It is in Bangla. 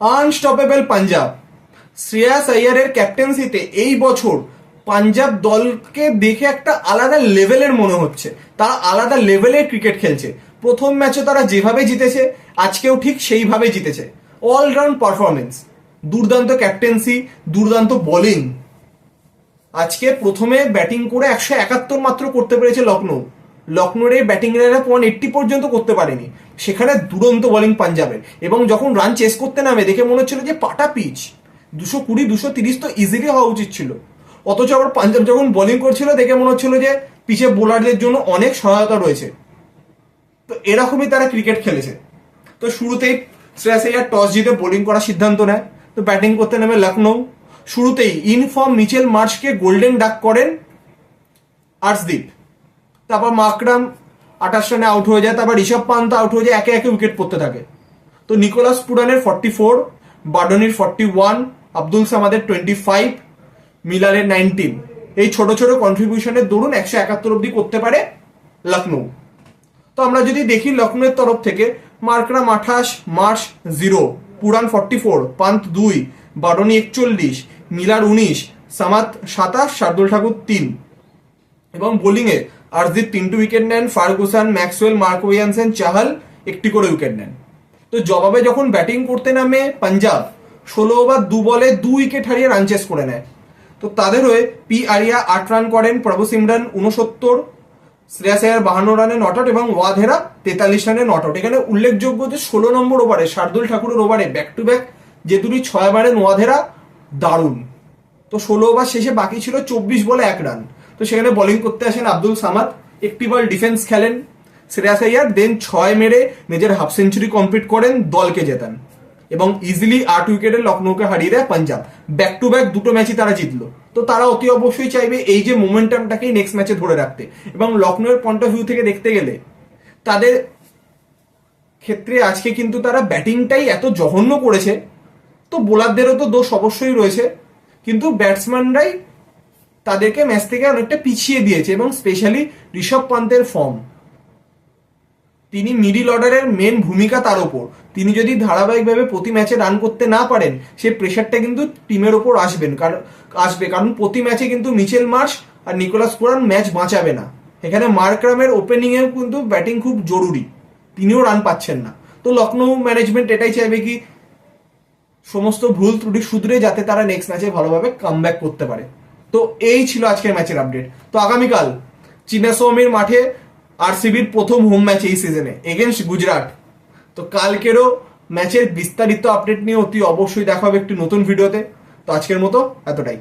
আনস্টপেবল পাঞ্জাব। শ্রেয়াস আইয়ারের ক্যাপ্টেন্সিতে এই বছর পাঞ্জাব দলকে দেখে একটা আলাদা লেভেলের মনে হচ্ছে, তারা আলাদা লেভেলের ক্রিকেট খেলছে। প্রথম ম্যাচে তারা যেভাবে জিতেছে আজকেও ঠিক সেইভাবে জিতেছে। অলরাউন্ড পারফরমেন্স, দুর্দান্ত ক্যাপ্টেন্সি, দুর্দান্ত বোলিং। আজকে প্রথমে ব্যাটিং করে 171 মাত্র করতে পেরেছে লখনৌ। লখনৌর এই ব্যাটিং রাইডার 180 পর্যন্ত করতে পারেনি, সেখানে দুরন্ত বোলিং পাঞ্জাবের। এবং যখন রান চেস করতে নামে দেখে মনে হচ্ছিল যে পাটা পিচ, 220 230 তো ইজিলি হওয়া উচিত ছিল। অথচ আবার পাঞ্জাব যখন বোলিং করছিল দেখে মনে হচ্ছিল যে পিছে বোলারদের জন্য অনেক সহায়তা রয়েছে। তো এরকমই তারা ক্রিকেট খেলেছে। তো শুরুতেই শ্রেয়াস আইয়ার টস জিতে বোলিং করার সিদ্ধান্ত নেয়। তো ব্যাটিং করতে নামে লখনৌ। শুরুতেই ইনফর্ম মিচেল মার্শকে গোল্ডেন ডাক করেন আর্শদীপ। তারপর মাকরাম 28 রানে আউট হয়ে যায়, তারপর ঋষভ পান্ত আউট হয়ে যায়, একে একে উইকেট পড়তে থাকে। তো নিকোলাস পুরানের 44, বাডনির 41, আব্দুল সামাদের 25, মিলারের 19। এই ছোট ছোট কন্ট্রিবিউশনের দরুন 171 অব্দি করতে পারে লখনৌ। তো আমরা যদি দেখি লখনৌয়ের তরফ থেকে মার্করাম 28, মার্শ 0, পুরান 44, পান্ত 2, বাডনি 41, মিলার 19, সামাদ 27, শার্দুল ঠাকুর 3। এবং বোলিংয়ে আর্শদীপ 3টে উইকেট নেন, Ferguson, Maxwell, mark Williamson, Chahal 1টি করে উইকেট নেন। তো জবাবে যখন ব্যাটিং করতে নামে পাঞ্জাব 16 ওভার 2 বলে 2 উইকেট হারিয়ে রান চেস করে নেয়। তো তাদের হয়ে পি আরিয়া 8 রান করেন, প্রভু সিমরান 69, শ্রেয়াস আইয়ার 52 রানে নট আউট এবং ওয়াধেরা 43 রানে নট আউট। এখানে উল্লেখযোগ্য যে 16 নম্বর ওভারে শার্দুল ঠাকুরের ওভারে ব্যাক টু ব্যাক যে দুটি 6 মারেন ওয়াধেরা, দারুণ। তো 16 ওভার শেষে বাকি ছিল 24 বলে 1 রান। তো সেখানে বোলিং করতে আসেন আব্দুল সামাদ, একটি বল ডিফেন্স খেলেন শ্রেয়াস আইয়ার, দেন 6 মেরে নিজের হাফ সেঞ্চুরি কমপ্লিট করেন, দলকে জেতান এবং ইজিলি 8 উইকেটে লখনৌকে হারিয়ে দেয় পাঞ্জাব। ব্যাক টু ব্যাক দুটো ম্যাচই তারা জিতলো। তো তারা অতি অবশ্যই চাইবে এই যে মোমেন্টামটাকেই নেক্সট ম্যাচে ধরে রাখতে। এবং লখনৌয়ের পয়েন্ট অফ ভিউ থেকে দেখতে গেলে তাদের ক্ষেত্রে আজকে কিন্তু তারা ব্যাটিংটাই এত জঘন্য করেছে। তো বোলারদেরও তো দোষ অবশ্যই রয়েছে, কিন্তু ব্যাটসম্যানরাই তাদেরকে ম্যাচ থেকে অনেকটা পিছিয়ে দিয়েছে। এবং স্পেশালি ঋষভ পান্তের ফর্ম, তিনি মিডিল অর্ডারের মেন ভূমিকা তার ওপর। তিনি যদি ধারাবাহিকভাবে প্রতি ম্যাচে রান করতে না পারেন, সে প্রেশারটা কিন্তু টিমের ওপর আসবে। কারণ প্রতি ম্যাচে কিন্তু মিচেল মার্শ আর নিকোলাস পুরান ম্যাচ বাঁচাবে না। এখানে মার্করামের ওপেনিংয়েও কিন্তু ব্যাটিং খুব জরুরি, তিনিও রান পাচ্ছেন না। তো লখনৌ ম্যানেজমেন্ট এটাই চাইবে কি সমস্ত ভুল ত্রুটি শুধরে যাতে তারা নেক্সট ম্যাচে ভালোভাবে কামব্যাক করতে পারে। তো এই ছিল আজকের ম্যাচের আপডেট। তো আগামীকাল চিন্নাস্বামীর মাঠে আরসিবির প্রথম হোম ম্যাচ এই সিজনে এগেনস্ট গুজরাট। তো কালকেরও ম্যাচের বিস্তারিত আপডেট নিয়ে অতি অবশ্যই দেখা হবে একটি নতুন ভিডিওতে। তো আজকের মতো এতটাই।